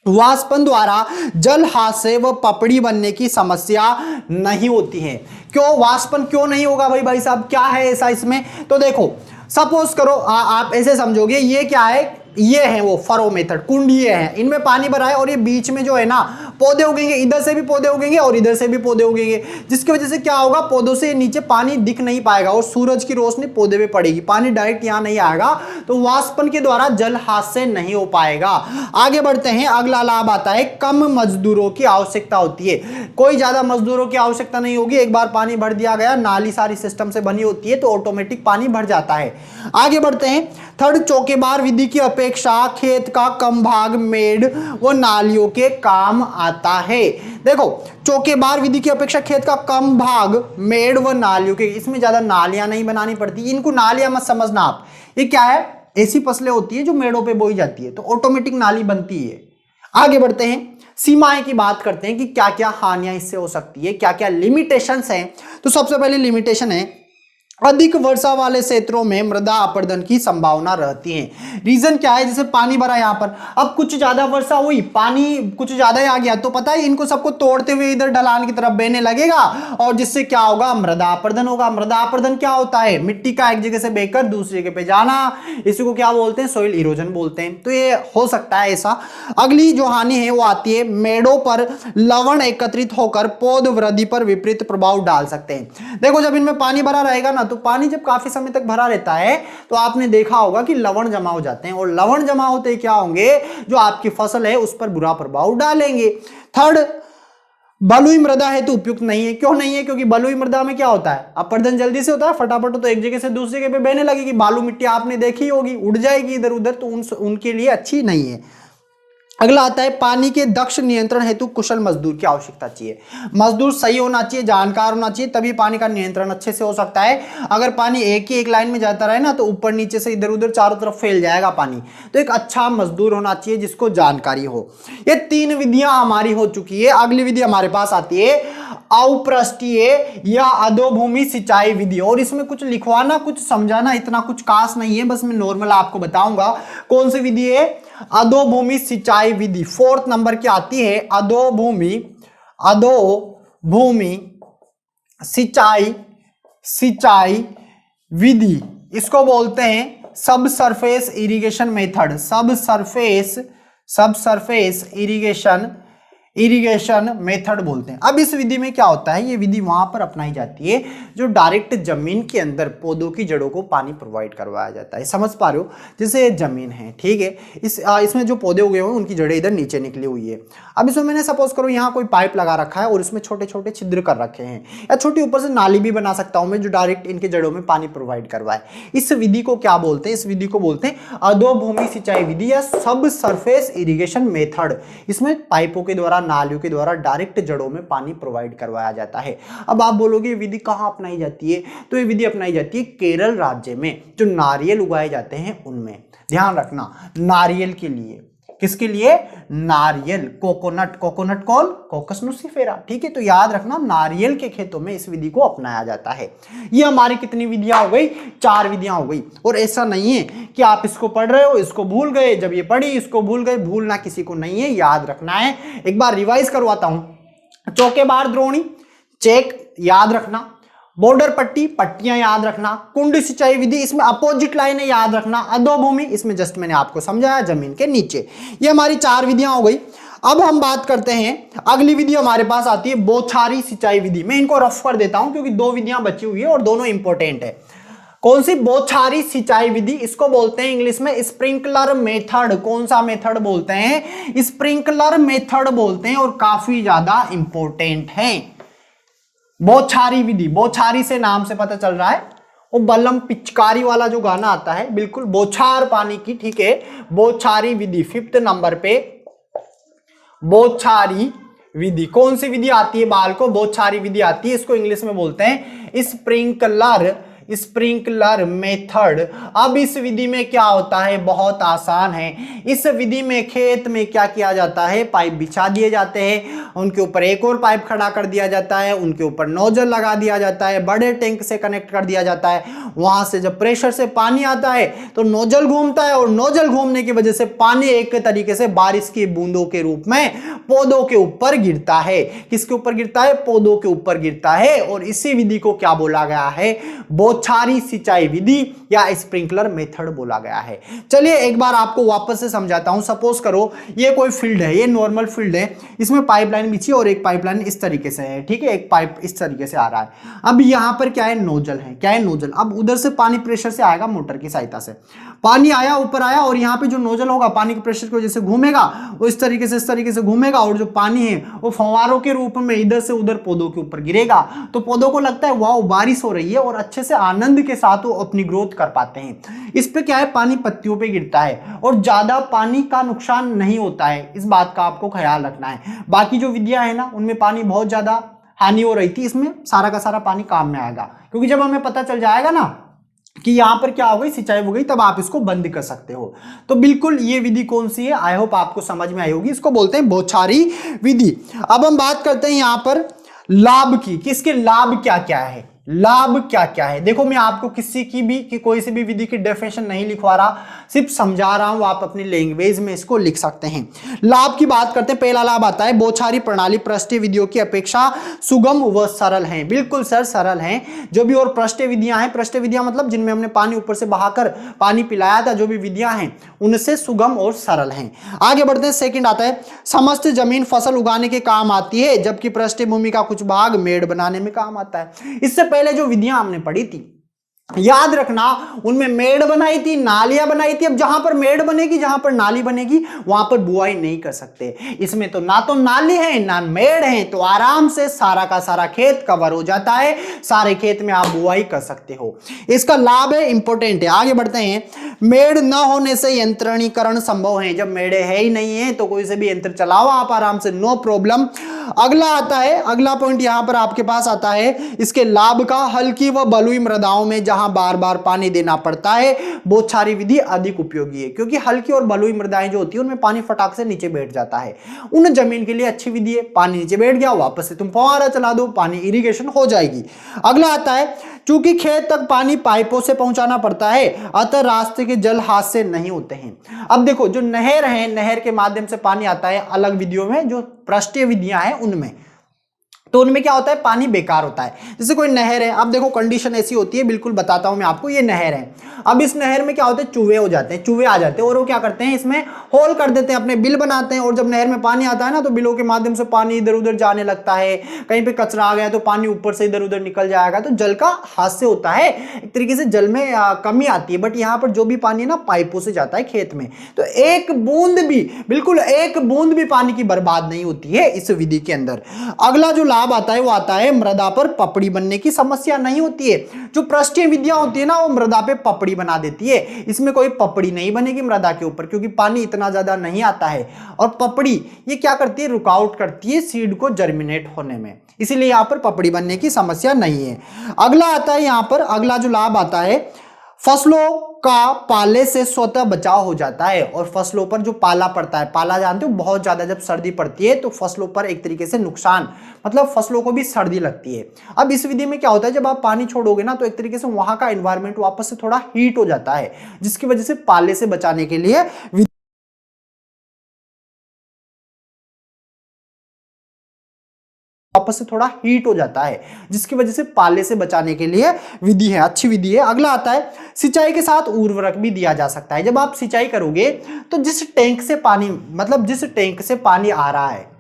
वाष्पन द्वारा जलहास्य व पपड़ी बनने की समस्या नहीं होती है। क्यों वाष्पन क्यों नहीं होगा भाई साहब, क्या है ऐसा इसमें? तो देखो, सपोज करो आप ऐसे समझोगे, ये क्या है, ये है वो फरो मेथड, कुंड ये है, इनमें पानी भरा है और ये बीच में जो है ना पौधे उगेंगे, इधर से भी पौधे उगेंगे और इधर से भी पौधे उगेंगे, जिसकी वजह से क्या होगा, पौधों से नीचे पानी दिख नहीं पाएगा और सूरज की रोशनी पौधे पे पड़ेगी, पानी डायरेक्ट यहां नहीं आएगा, तो वाष्पन के द्वारा जलहास्य नहीं हो पाएगा। आगे बढ़ते हैं, अगला लाभ आता है कम मजदूरों की आवश्यकता होती है। कोई ज्यादा मजदूरों की आवश्यकता नहीं होगी, एक बार पानी भर दिया गया, नाली सारी सिस्टम से बनी होती है तो ऑटोमेटिक पानी भर जाता है। आगे बढ़ते हैं, थर्ड, चौकेबार विधि की अपेक्षा खेत का कम भाग मेड़ व नालियों के काम आता है। देखो, चौकेबार विधि की अपेक्षा खेत का कम भाग मेड़ व नालियों के, इसमें ज्यादा नालियां नहीं बनानी पड़ती। इनको नालियां मत समझना आप, ये क्या है, ऐसी फसलें होती है जो मेड़ों पे बोई जाती है तो ऑटोमेटिक नाली बनती है। आगे बढ़ते हैं, सीमाएं की बात करते हैं कि क्या क्या हानियां इससे हो सकती है, क्या क्या लिमिटेशंस हैं। तो सबसे पहले लिमिटेशन है अधिक वर्षा वाले क्षेत्रों में मृदा अपरदन की संभावना रहती है। रीजन क्या है, जैसे पानी भरा यहां पर, अब कुछ ज्यादा वर्षा हुई, पानी कुछ ज्यादा ही आ गया तो पता है इनको सबको तोड़ते हुए इधर ढलान की तरफ बहने लगेगा और जिससे क्या होगा, मृदा अपरदन होगा। मृदा अपरदन क्या होता है, मिट्टी का एक जगह से बहकर दूसरी जगह पे जाना, इसी को क्या बोलते हैं, सोइल इरोजन बोलते हैं। तो ये हो सकता है ऐसा। अगली जो हानि है वो आती है मेड़ों पर लवण एकत्रित होकर पौध वृद्धि पर विपरीत प्रभाव डाल सकते हैं। देखो, जब इनमें पानी भरा रहेगा ना, तो पानी जब काफी समय तक भरा रहता है तो आपने देखा होगा कि लवण जमा हो जाते हैं, और लवण जमा होते क्या होंगे, जो आपकी फसल है उस पर बुरा प्रभाव डालेंगे। थर्ड, बलुई मृदा है तो उपयुक्त नहीं है। क्यों नहीं है, क्योंकि बलुई मृदा में क्या होता है, अपरदन जल्दी से होता है, फटाफट तो एक जगह से दूसरी जगह पे बहने लगेगी, बालू मिट्टी आपने देखी होगी उड़ जाएगी इधर उधर, तो उनके लिए अच्छी नहीं है। अगला आता है पानी के दक्ष नियंत्रण हेतु कुशल मजदूर की आवश्यकता चाहिए। मजदूर सही होना चाहिए, जानकार होना चाहिए, तभी पानी का नियंत्रण अच्छे से हो सकता है। अगर पानी एक ही एक लाइन में जाता रहे ना तो ऊपर नीचे से इधर उधर चारों तरफ फैल जाएगा पानी। तो एक अच्छा मजदूर होना चाहिए जिसको जानकारी हो। ये 3 विधियां हमारी हो चुकी है। अगली विधि हमारे पास आती है अपृष्ठीय या अधोभूमि सिंचाई विधि। और इसमें कुछ लिखवाना कुछ समझाना इतना कुछ खास नहीं है, बस मैं नॉर्मल आपको बताऊंगा कौन सी विधि है। अधोभूमि सिंचाई विधि 4th नंबर की आती है। अधोभूमि सिंचाई विधि, इसको बोलते हैं सब सरफेस इरिगेशन मेथड। सब सरफेस इरिगेशन मेथड बोलते हैं। अब इस विधि में क्या होता है, ये विधि वहां पर अपनाई जाती है जो डायरेक्ट जमीन के अंदर पौधों की जड़ों को पानी प्रोवाइड करवाया जाता है। समझ पा रहे हो, जैसे जमीन है, ठीक है, इसमें जो पौधे उगे हुए हैं उनकी जड़ें इधर नीचे निकली हुई है। अब इसमें मैंने सपोज करो यहाँ कोई पाइप लगा रखा है और इसमें छोटे छोटे छिद्र कर रखे हैं, या छोटी ऊपर से नाली भी बना सकता हूं मैं जो डायरेक्ट इनके जड़ों में पानी प्रोवाइड करवाए। इस विधि को क्या बोलते हैं, इस विधि को बोलते हैं अधोभूमि सिंचाई विधि या सब सरफेस इरिगेशन मेथड। इसमें पाइपों के द्वारा, नालियों के द्वारा डायरेक्ट जड़ों में पानी प्रोवाइड करवाया जाता है। अब आप बोलोगे ये विधि कहां अपनाई जाती है, तो ये विधि अपनाई जाती है केरल राज्य में, जो नारियल उगाए जाते हैं उनमें। ध्यान रखना, नारियल के लिए, किसके लिए, नारियल, कोकोनट कौन, कोकस नुसिफेरा, ठीक है। तो याद रखना नारियल के खेतों में इस विधि को अपनाया जाता है। ये हमारी कितनी विधियां हो गई, 4 विधियां हो गई। और ऐसा नहीं है कि आप इसको पढ़ रहे हो इसको भूल गए, जब ये पढ़ी इसको भूल गए, भूलना किसी को नहीं है, याद रखना है। एक बार रिवाइज करवाता हूं। चौकेबार द्रोणी चेक याद रखना, बॉर्डर पट्टी, पट्टियां याद रखना, कुंड सिंचाई विधि इसमें अपोजिट लाइन है याद रखना, अधोभूमि इसमें जस्ट मैंने आपको समझाया जमीन के नीचे। ये हमारी 4 विधियां हो गई। अब हम बात करते हैं, अगली विधि हमारे पास आती है बौछारी सिंचाई विधि। मैं इनको रफ कर देता हूं क्योंकि 2 विधियां बची हुई है और दोनों इंपॉर्टेंट है। कौन सी, बौछारी सिंचाई विधि, इसको बोलते हैं इंग्लिश में स्प्रिंकलर मेथड। कौन सा मेथड बोलते हैं, स्प्रिंकलर मेथड बोलते हैं, और काफी ज्यादा इंपॉर्टेंट है। बौछारी विधि, बौछारी से नाम से पता चल रहा है, वो बलम पिचकारी वाला जो गाना आता है, बिल्कुल बौछार पानी की, ठीक है। बौछारी विधि 5th नंबर पे, बौछारी विधि। कौन सी विधि आती है बाल को, बौछारी विधि आती है, इसको इंग्लिश में बोलते हैं स्प्रिंकलर मेथड। अब इस विधि में क्या होता है, बहुत आसान है। इस विधि में खेत में क्या किया जाता है, पाइप बिछा दिए जाते हैं, उनके ऊपर एक और पाइप खड़ा कर दिया जाता है, उनके ऊपर नोजल लगा दिया जाता है, बड़े टैंक से कनेक्ट कर दिया जाता है। वहां से जब प्रेशर से पानी आता है तो नोजल घूमता है, और नोजल घूमने की वजह से पानी एक तरीके से बारिश की बूंदों के रूप में पौधों के ऊपर गिरता है। किसके ऊपर गिरता है, पौधों के ऊपर गिरता है। और इसी विधि को क्या बोला गया है, बौछारी सिंचाई विधि या स्प्रिंकलर मेथड बोला गया है। चलिए एक बार आपको वापस से समझाता हूं। सपोज करो ये कोई फील्ड है, ये नॉर्मल फील्ड है, इसमें पाइपलाइन बिछी और एक पाइपलाइन इस तरीके से है, ठीक है, एक पाइप इस तरीके से आ रहा है। अब यहां पर क्या है, नोजल है, क्या है, नोजल। अब उधर से पानी प्रेशर से आएगा, मोटर की सहायता से पानी आया, ऊपर आया, और यहाँ पे जो नोजल होगा पानी के प्रेशर की वजह से घूमेगा, वो इस तरीके से घूमेगा, और जो पानी है वो फव्वारों के रूप में इधर से उधर पौधों के ऊपर गिरेगा। तो पौधों को लगता है वाह बारिश हो रही है, और अच्छे से आनंद के साथ वो अपनी ग्रोथ कर पाते हैं। इस पे क्या है, पानी पत्तियों पे गिरता है, और ज्यादा पानी का नुकसान नहीं होता है, इस बात का आपको ख्याल रखना है। बाकी जो विधियां है ना उनमें पानी बहुत ज्यादा हानि हो रही थी, इसमें सारा का सारा पानी काम में आएगा, क्योंकि जब हमें पता चल जाएगा ना कि यहां पर क्या हो गई, सिंचाई हो गई, तब आप इसको बंद कर सकते हो। तो बिल्कुल ये विधि कौन सी है, आई होप आपको समझ में आई होगी। इसको बोलते हैं बौछारी विधि। अब हम बात करते हैं यहां पर लाभ की, किसके लाभ क्या क्या है, लाभ क्या क्या है। देखो मैं आपको किसी की भी कोई सी भी विधि की डेफिनेशन नहीं लिखवा रहा, सिर्फ समझा रहा हूं, आप अपनी लैंग्वेज में इसको लिख सकते हैं। लाभ की बात करते हैं, पहला लाभ आता है बौछारी प्रणाली पृष्ठीय विधियों की अपेक्षा सुगम व सरल है। बिल्कुल सर, सरल है। जो भी और पृष्ठीय विधियां हैं, पृष्ठीय विधियां मतलब जिनमें हमने पानी ऊपर से बहाकर पानी पिलाया था, जो भी विधियां हैं उनसे सुगम और सरल हैं। आगे बढ़ते हैं, सेकंड आता है समस्त जमीन फसल उगाने के काम आती है, जबकि पृष्ठीय भूमि का कुछ भाग मेड़ बनाने में काम आता है। इससे पहले जो विधियां हमने पढ़ी थी याद रखना, उनमें मेड़ बनाई थी, नालियां बनाई थी। अब जहां पर मेड़ बनेगी, जहां पर नाली बनेगी, वहां पर बुआई नहीं कर सकते। इसमें तो ना तो नाली है ना मेड़ है, तो आराम से सारा का सारा खेत कवर हो जाता है, सारे खेत में आप बुआई कर सकते हो। इसका लाभ है, इंपॉर्टेंट है। आगे बढ़ते हैं। मेड़ न होने से यंत्रणीकरण संभव है। जब मेड़े है ही नहीं है तो कोई से भी यंत्र चलाओ आप आराम से, नो प्रॉब्लम। अगला आता है, अगला पॉइंट यहां पर आपके पास आता है इसके लाभ का। हल्की व बलुई मृदाओं में जहां बार बार पानी देना पड़ता है, बौछारी विधि अधिक उपयोगी है, क्योंकि हल्की और बलुई मृदाएं जो होती है उनमें पानी फटाक से नीचे बैठ जाता है। उन जमीन के लिए अच्छी विधि है। पानी नीचे बैठ गया, वापस से तुम फव्वारा चला दो, पानी इरिगेशन हो जाएगी। अगला आता है, चूंकि खेत तक पानी पाइपों से पहुंचाना पड़ता है, अतः रास्ते के जल हाथ से नहीं होते हैं। अब देखो, जो नहर है, नहर के माध्यम से पानी आता है अलग विधियों में, जो पृष्ठीय विधियां हैं उनमें, तो उनमें क्या होता है, पानी बेकार होता है। जैसे कोई नहर है, अब देखो कंडीशन ऐसी होती है, बिल्कुल बताता हूं मैं आपको। ये नहर है, अब इस नहर में क्या होता है, चूहे हो जाते हैं, चूहे आ जाते हैं, और वो क्या करते हैं, इसमें होल कर देते हैं, अपने बिल बनाते हैं। और जब नहर में पानी आता है ना, तो बिलों के माध्यम से पानी इधर उधर जाने लगता है। कहीं पे कचरा आ गया तो पानी ऊपर से इधर उधर निकल जाएगा, तो जल का हादसे होता है। एक तरीके से जल में कमी आती है। बट यहाँ पर जो भी पानी है ना, पाइपों से जाता है खेत में, तो एक बूंद भी, बिल्कुल एक बूंद भी पानी की बर्बाद नहीं होती है इस विधि के अंदर। अगला जो लाभ आता है वो आता है, मृदा पर पपड़ी बनने की समस्या नहीं होती है। जो पृष्ठीय विधियां होती है ना, वो मृदा पे पपड़ी बना देती है। इसमें कोई पपड़ी नहीं बनेगी मृदा के ऊपर, क्योंकि पानी इतना ज्यादा नहीं आता है। और पपड़ी ये क्या करती है, रुकावट करती है सीड को जर्मिनेट होने में, इसीलिए यहां पर पपड़ी बनने की समस्या नहीं है। अगला आता है यहां पर, अगला जो लाभ आता है, फसलों का पाले से स्वतः बचाव हो जाता है। और फसलों पर जो पाला पड़ता है, पाला जानते हो, बहुत ज्यादा जब सर्दी पड़ती है तो फसलों पर एक तरीके से नुकसान, मतलब फसलों को भी सर्दी लगती है। अब इस विधि में क्या होता है, जब आप पानी छोड़ोगे ना, तो एक तरीके से वहां का एनवायरमेंट वापस से थोड़ा हीट हो जाता है, जिसकी वजह से पाले से बचाने के लिए वापस से थोड़ा हीट हो जाता है, जिसकी वजह से पाले से बचाने के लिए विधि है, अच्छी विधि है। अगला आता है, सिंचाई के साथ उर्वरक भी दिया जा सकता है। जब आप सिंचाई करोगे तो जिस टैंक से पानी, मतलब जिस टैंक से पानी आ रहा है,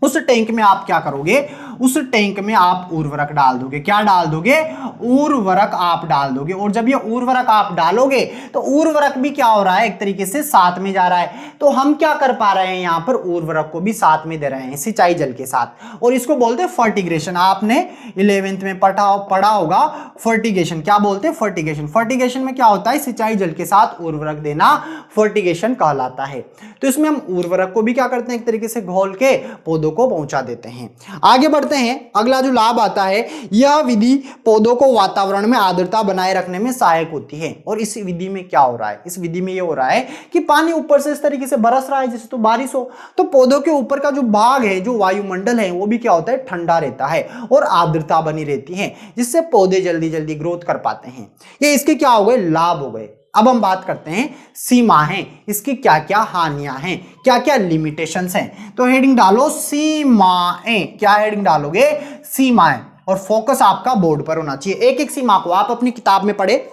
उस टैंक में आप क्या करोगे, उस टैंक में आप उर्वरक डाल दोगे। क्या डाल दोगे, उर्वरक आप डाल दोगे। और जब ये उर्वरक आप डालोगे तो उर्वरक भी क्या हो रहा है, एक तरीके से साथ में जा रहा है। तो हम क्या कर पा रहे हैं, यहां पर उर्वरक को भी साथ में दे रहे हैं सिंचाई जल के साथ, और इसको बोलते हैं फर्टिगेशन। आपने 11वीं में पढ़ा होगा फर्टिगेशन। क्या बोलते हैं, फर्टिगेशन। फर्टिगेशन में क्या होता है, सिंचाई जल के साथ उर्वरक देना फर्टिगेशन कहलाता है। तो इसमें हम उर्वरक को भी क्या करते हैं, एक तरीके से घोल के पौधों को पहुंचा देते हैं। आगे बढ़ते हैं, अगला जो लाभ आता है, यह विधि पौधों को वातावरण में आर्द्रता बनाए रखने में सहायक होती है। और इस विधि में क्या हो रहा है, इस विधि में ये हो रहा है कि पानी ऊपर से इस तरीके से बरस रहा है, जैसे तो बारिश हो, तो पौधों के ऊपर का जो भाग है, जो वायुमंडल है, वो भी क्या होता है, ठंडा रहता है और आर्द्रता बनी रहती है, जिससे पौधे जल्दी जल्दी ग्रोथ कर पाते हैं। ये इसके क्या हो गए, लाभ हो गए। अब हम बात करते हैं सीमाएं, इसकी क्या क्या हानियां हैं, क्या क्या लिमिटेशंस हैं। तो हेडिंग डालो सीमाएं। क्या हेडिंग डालोगे, सीमाएं। और फोकस आपका बोर्ड पर होना चाहिए, एक एक सीमा को आप अपनी किताब में पढ़े।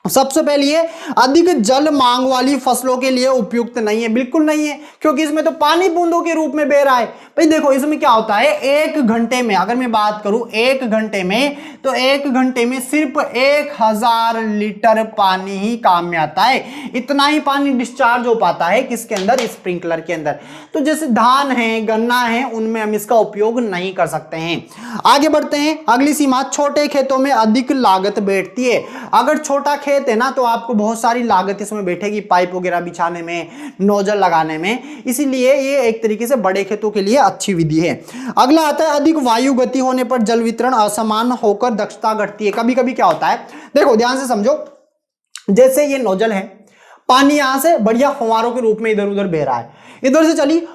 सबसे पहले ये अधिक जल मांग वाली फसलों के लिए उपयुक्त नहीं है, बिल्कुल नहीं है, क्योंकि इसमें तो पानी बूंदों के रूप में बह रहा है। भाई देखो, इसमें क्या होता है, एक घंटे में, अगर मैं बात करूं एक घंटे में, तो एक घंटे में सिर्फ 1000 लीटर पानी ही काम में आता है। इतना ही पानी डिस्चार्ज हो पाता है किसके अंदर, स्प्रिंकलर के अंदर। तो जैसे धान है, गन्ना है, उनमें हम इसका उपयोग नहीं कर सकते हैं। आगे बढ़ते हैं, अगली सीमा, छोटे खेतों में अधिक लागत बैठती है। अगर छोटा खेत है ना, तो आपको बहुत सारी लागत इसमें बैठेगी, पाइप वगैरह बिछाने में, नोजल लगाने में, इसीलिए ये एक तरीके से बड़े खेतों के लिए अच्छी विधि है। अगला आता है, अधिक वायु गति होने पर जल वितरण असमान होकर दक्षता घटती है। कभी कभी क्या होता है, देखो ध्यान से समझो, जैसे ये नोजल है, पानी यहां से बढ़िया फव्वारों के रूप में इधर उधर बह रहा है, इधर से चली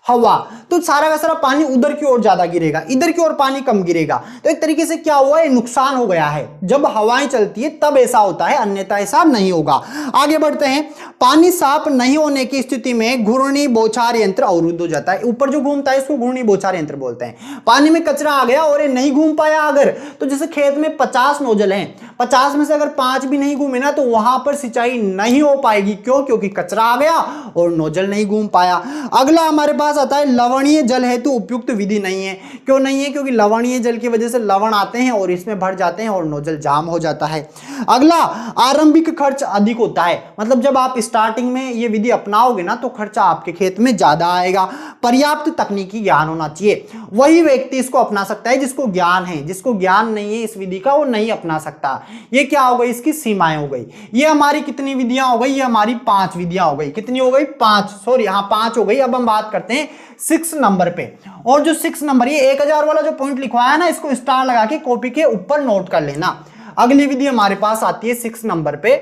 हवा, तो सारा का सारा पानी उधर की ओर ज्यादा गिरेगा, इधर की ओर पानी कम गिरेगा। तो एक तरीके से क्या हुआ है, नुकसान हो गया है। जब हवाएं चलती है तब ऐसा होता है, अन्यथा ऐसा नहीं होगा। आगे बढ़ते हैं, पानी साफ नहीं होने की स्थिति में घूर्णी बौछार यंत्र अवरुद्ध हो जाता है। ऊपर जो घूमता है इसको घूर्णी बौछार यंत्र बोलते हैं। पानी में कचरा आ गया और ये नहीं घूम पाया अगर, तो जैसे खेत में 50 नोजल हैं, 50 में से अगर 5 भी नहीं घूमे ना, तो वहां पर सिंचाई नहीं हो पाएगी। क्यों, क्योंकि कचरा आ गया और नोजल नहीं घूम पाया। अगला हमारे पास पास आता है लवणीय जल हेतु उपयुक्त विधि नहीं है। क्यों नहीं है? क्योंकि लवणीय जल की वजह से लवण आते हैं और इसमें भर जाते हैं और नोजल जाम हो जाता है। अगला, आरंभिक खर्च अधिक होता है, मतलब जब आप स्टार्टिंग में ये विधि अपनाओगे ना तो खर्चा आपके खेत में ज्यादा आएगा। पर्याप्त तकनीकी ज्ञान होना चाहिए, वही व्यक्ति इसको अपना सकता है जिसको ज्ञान है, जिसको ज्ञान नहीं है इस विधि का वो नहीं अपना सकता। ये क्या हो गई? इसकी सीमाएं हो गई। ये हमारी कितनी विधियां हो गई? ये हमारी 5 विधियां हो गई। कितनी हो गई? 5, सॉरी हाँ 5 हो गई। अब हम बात करते हैं 6 नंबर पे, और जो 6 नंबर, ये 1000 वाला जो पॉइंट लिखवाया है ना, इसको स्टार लगा के कॉपी के ऊपर नोट कर लेना। अगली विधि हमारे पास आती है 6 नंबर पे,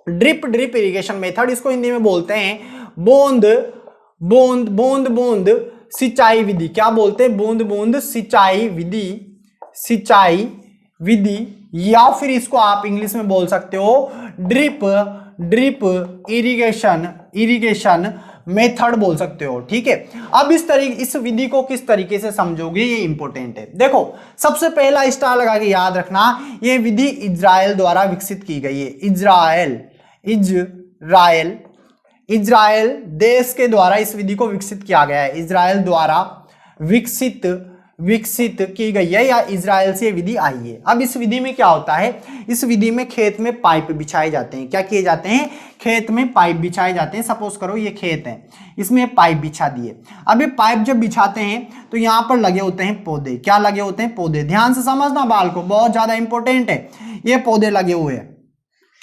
ड्रिप इरिगेशन मेथड। इसको हिंदी में बोलते हैं बूंद बूंद सिंचाई विधि। क्या बोलते हैं? बूंद बूंद सिंचाई विधि, या फिर इसको आप इंग्लिश में बोल सकते हो ड्रिप इरिगेशन मेथड बोल सकते हो। ठीक है, अब इस विधि को किस तरीके से समझोगे ये इंपॉर्टेंट है। देखो, सबसे पहला स्टार लगा के याद रखना, ये विधि इजराइल द्वारा विकसित की गई है। इजराइल देश के द्वारा इस विधि को विकसित किया गया है। इजराइल द्वारा विकसित की गई है, या इजराइल से विधि आई है। अब इस विधि में क्या होता है? इस विधि में खेत में पाइप बिछाए जाते हैं। क्या किए जाते हैं? खेत में पाइप बिछाए जाते हैं। सपोज करो ये खेत है, इसमें पाइप बिछा दिए। अब ये पाइप जब बिछाते हैं तो यहाँ पर लगे होते हैं पौधे। क्या लगे होते हैं? पौधे। ध्यान से समझना बाल को, बहुत ज्यादा इंपॉर्टेंट है। ये पौधे लगे हुए हैं।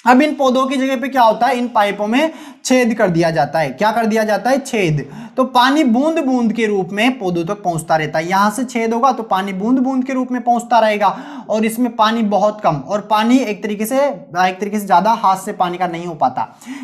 अब इन पौधों की जगह पे क्या होता है? इन पाइपों में छेद कर दिया जाता है। क्या कर दिया जाता है? छेद। तो पानी बूंद बूंद के रूप में पौधों तक पहुंचता रहता है। यहां से छेद होगा तो पानी बूंद बूंद के रूप में पहुंचता रहेगा, और इसमें पानी बहुत कम, और पानी एक तरीके से ज्यादा हाथ से पानी का नहीं हो पाता,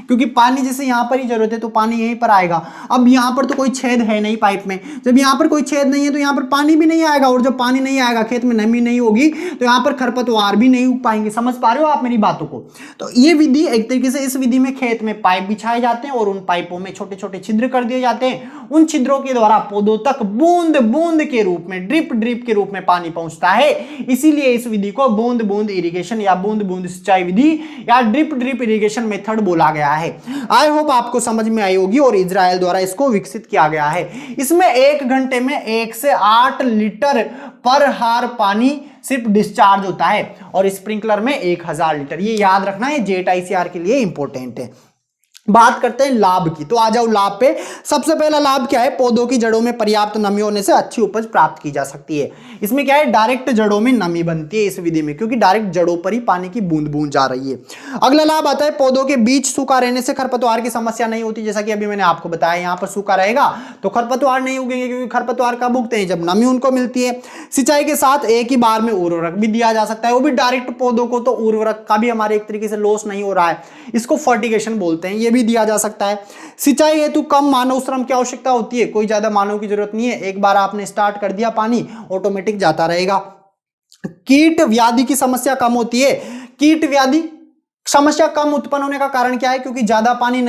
क्योंकि पानी जैसे यहां पर ही जरूरत है तो पानी यहीं पर आएगा। अब यहां पर तो कोई छेद है नहीं पाइप में, जब यहां पर कोई छेद नहीं है तो यहां पर पानी भी नहीं आएगा, और जब पानी नहीं आएगा, खेत में नमी नहीं होगी, तो यहां पर खरपतवार भी नहीं उग पाएंगे। समझ पा रहे हो आप मेरी बातों को? तो ये विधि एक तरीके से, इस विधि में खेत में पाइप बिछाए जाते हैं और उन पाइपों में छोटे छोटे छिद्र कर दिए जाते हैं। उन छिद्रों के द्वारा पौधों तक बूंद बूंद के रूप में, ड्रिप के रूप में पानी पहुंचता है। इसीलिए इस विधि को बूंद बूंद इरिगेशन या बूंद बूंद सिंचाई विधि या ड्रिप इरिगेशन मेथड बोला गया है। आई होप आपको समझ में आई होगी, और इजराइल द्वारा इसको विकसित किया गया है। इसमें 1 घंटे में 1 से 8 लीटर पर हार पानी सिर्फ डिस्चार्ज होता है, और स्प्रिंकलर में 1000 लीटर। ये याद रखना है, जेट आईसीआर के लिए इंपॉर्टेंट है। बात करते हैं लाभ की, तो आ जाओ लाभ पे। सबसे पहला लाभ क्या है? पौधों की जड़ों में पर्याप्त नमी होने से अच्छी उपज प्राप्त की जा सकती है। इसमें क्या है? डायरेक्ट जड़ों में नमी बनती है इस विधि में, क्योंकि डायरेक्ट जड़ों पर ही पानी की बूंद बूंद जा रही है। अगला लाभ आता है पौधों के बीच सूखा रहने से खरपतवार की समस्या नहीं होती। जैसा कि अभी मैंने आपको बताया, यहाँ पर सूखा रहेगा तो खरपतवार नहीं उगेंगे, क्योंकि खरपतवार कब उगते हैं? जब नमी उनको मिलती है। सिंचाई के साथ एक ही बार में उर्वरक भी दिया जा सकता है, वो भी डायरेक्ट पौधों को, तो उर्वरक का भी हमारे एक तरीके से लॉस नहीं हो रहा है, इसको फर्टिगेशन बोलते हैं, ये भी दिया जा सकता है। सिंचाई हेतु कम मानव श्रम की आवश्यकता होती है, कोई ज्यादा मानव की जरूरत नहीं है, एक बार आपने स्टार्ट कर दिया, पानी ऑटोमेटिक जाता रहेगा। कीट व्याधि की समस्या कम होती है। कीट व्याधि समस्या कम उत्पन्न होने का कारण क्या है? क्योंकि ज्यादा पानी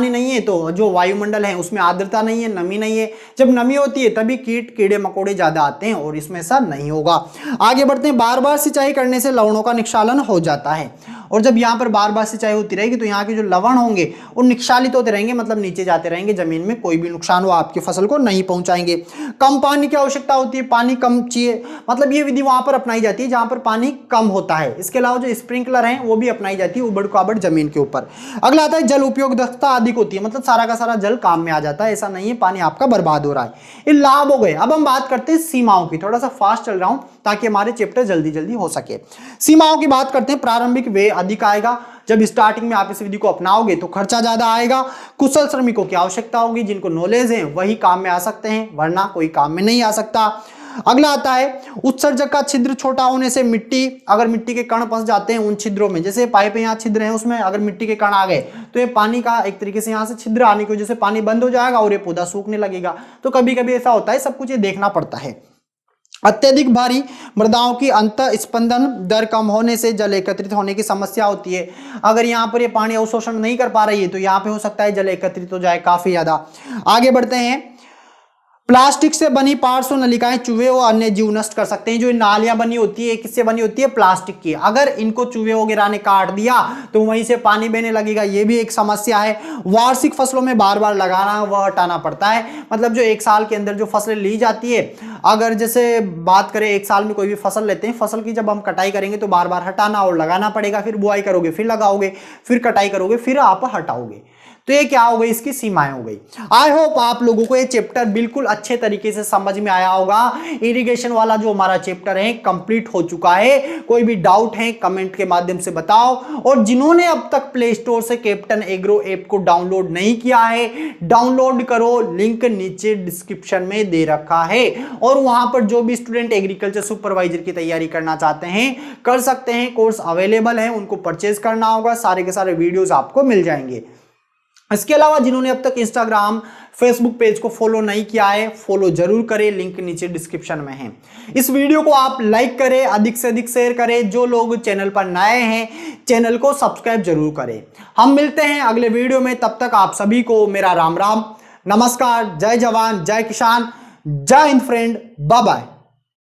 नहीं है तो जो वायुमंडल है उसमें आर्द्रता नहीं है, नमी नहीं है। जब नमी होती है तभी कीड़े मकोड़े ज्यादा आते हैं, और इसमें ऐसा नहीं होगा। आगे बढ़ते हैं। बार बार सिंचाई करने से लवणों का निक्षालन हो जाता है, और जब यहाँ पर बार बार सिंचाई होती रहेगी तो यहाँ के जो लवण होंगे वो निक्षालित होते रहेंगे, मतलब नीचे जाते रहेंगे जमीन में, कोई भी नुकसान वो आपकी फसल को नहीं पहुंचाएंगे। कम पानी की आवश्यकता होती है, पानी कम चाहिए, मतलब ये विधि वहां पर अपनाई जाती है जहां पर पानी कम होता है। इसके अलावा जो स्प्रिंकलर है वो भी अपनाई जाती है उबड़ खाबड़ जमीन के ऊपर। अगला आता है जल उपयोग दक्षता अधिक होती है, मतलब सारा का सारा जल काम में आ जाता है, ऐसा नहीं है पानी आपका बर्बाद हो रहा है। ये लाभ हो गए। अब हम बात करते हैं सीमाओं की। थोड़ा सा फास्ट चल रहा हूं ताकि हमारे चैप्टर जल्दी जल्दी हो सके। सीमाओं की बात करते हैं। प्रारंभिक व्यय अधिक आएगा, जब स्टार्टिंग में आप इस विधि को अपनाओगे तो खर्चा ज्यादा आएगा। कुशल श्रमिकों की आवश्यकता होगी, जिनको नॉलेज है वही काम में आ सकते हैं, वरना कोई काम में नहीं आ सकता। अगला आता है उत्सर्जक का छिद्र छोटा होने से अगर मिट्टी के कण फंस जाते हैं उन छिद्रों में, जैसे पाइप यहाँ छिद्र है उसमें अगर मिट्टी के कण आ गए तो ये पानी का एक तरीके से यहाँ से छिद्र आने की वजह से पानी बंद हो जाएगा और ये पौधा सूखने लगेगा। तो कभी कभी ऐसा होता है, सब कुछ ये देखना पड़ता है। अत्यधिक भारी मृदाओं की अंत स्पंदन दर कम होने से जल एकत्रित होने की समस्या होती है। अगर यहाँ पर ये पानी अवशोषण नहीं कर पा रही है तो यहाँ पे हो सकता है जल एकत्रित हो जाए काफी ज्यादा। आगे बढ़ते हैं। प्लास्टिक से बनी पार्श्व नलिकाएं चूहे और अन्य जीव नष्ट कर सकते हैं। जो नालियां बनी होती है किससे बनी होती है? प्लास्टिक की। अगर इनको चूहे वगैरह ने काट दिया तो वहीं से पानी बहने लगेगा, ये भी एक समस्या है। वार्षिक फसलों में बार बार लगाना व हटाना पड़ता है, मतलब जो एक साल के अंदर जो फसलें ली जाती है, अगर जैसे बात करें एक साल में कोई भी फसल लेते हैं, फसल की जब हम कटाई करेंगे तो बार बार हटाना और लगाना पड़ेगा, फिर बुआई करोगे फिर लगाओगे, फिर कटाई करोगे फिर आप हटाओगे। तो ये क्या हो गई? इसकी सीमाएं हो गई। आई होप आप लोगों को ये चैप्टर बिल्कुल अच्छे तरीके से समझ में आया होगा। इरिगेशन वाला जो हमारा चैप्टर है कंप्लीट हो चुका है। कोई भी डाउट है कमेंट के माध्यम से बताओ, और जिन्होंने अब तक प्ले स्टोर से कैप्टन एग्रो ऐप को डाउनलोड नहीं किया है, डाउनलोड करो, लिंक नीचे डिस्क्रिप्शन में दे रखा है। और वहां पर जो भी स्टूडेंट एग्रीकल्चर सुपरवाइजर की तैयारी करना चाहते हैं कर सकते हैं, कोर्स अवेलेबल है, उनको परचेज करना होगा, सारे के सारे वीडियोस आपको मिल जाएंगे। इसके अलावा जिन्होंने अब तक इंस्टाग्राम फेसबुक पेज को फॉलो नहीं किया है, फॉलो जरूर करें, लिंक नीचे डिस्क्रिप्शन में है। इस वीडियो को आप लाइक करें, अधिक से अधिक शेयर करें। जो लोग चैनल पर नए हैं चैनल को सब्सक्राइब जरूर करें। हम मिलते हैं अगले वीडियो में, तब तक आप सभी को मेरा राम राम, नमस्कार, जय जवान जय किसान, जय हिंद फ्रेंड, बाय बाय।